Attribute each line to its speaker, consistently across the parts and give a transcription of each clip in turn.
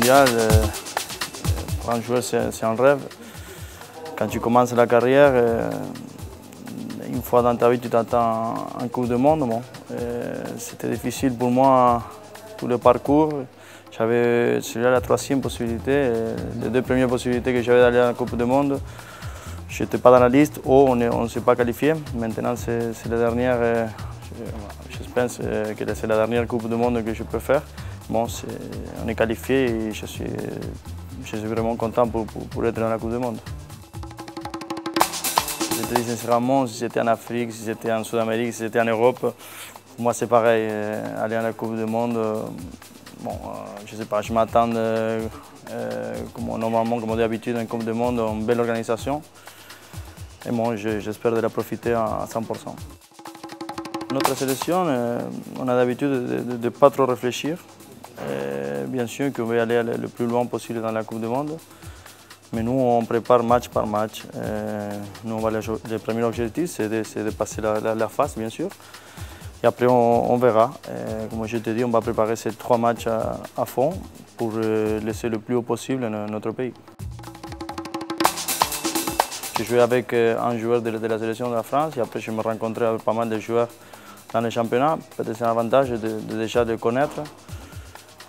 Speaker 1: mondial, pour un joueur, c'est un rêve. Quand tu commences la carrière, une fois dans ta vie, tu t'attends en Coupe du Monde. Bon, c'était difficile pour moi, tout le parcours. J'avais la troisième possibilité. Les deux premières possibilités que j'avais d'aller à la Coupe du Monde, je n'étais pas dans la liste ou on ne s'est pas qualifié. Maintenant, c'est la dernière. Je pense que c'est la dernière Coupe du Monde que je peux faire. Bon, on est qualifié et je suis vraiment content pour être dans la Coupe du Monde. Je te dis sincèrement, si c'était en Afrique, si c'était en Sud-Amérique, si c'était en Europe, pour moi c'est pareil. Aller à la Coupe du Monde, bon, je ne sais pas, je m'attends normalement, comme d'habitude, en Coupe du Monde, une belle organisation. Et bon, j'espère de la profiter à 100%. Notre sélection, on a l'habitude de ne pas trop réfléchir. Bien sûr qu'on veut aller le plus loin possible dans la Coupe du Monde. Mais nous, on prépare match par match. Nous, le premier objectif, c'est de passer la phase, bien sûr. Et après, on verra. Comme je te dis, on va préparer ces 3 matchs à fond pour laisser le plus haut possible notre pays. J'ai joué avec un joueur de la sélection de la France et après, je me rencontrais avec pas mal de joueurs dans les championnats. Peut-être c'est un avantage déjà de connaître.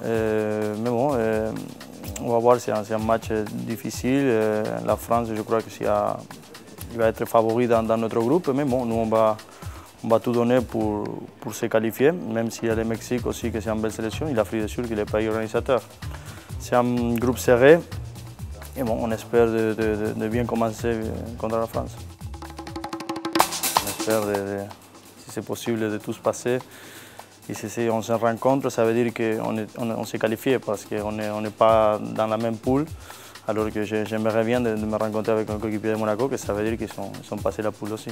Speaker 1: Mais bon, on va voir, c'est un match difficile. La France, je crois qu'il va être favori dans notre groupe. Mais bon, nous, on va tout donner pour se qualifier, même s'il y a le Mexique aussi, que c'est une belle sélection, et l'Afrique du Sud, qui est le pays organisateur. C'est un groupe serré. Et bon, on espère de bien commencer contre la France. On espère, si c'est possible, de tous passer. Et si on se rencontre, ça veut dire qu'on s'est qualifié parce qu'on n'est pas dans la même poule. Alors que j'aimerais bien de me rencontrer avec un coéquipier de Monaco, que ça veut dire qu'ils sont passés la poule aussi.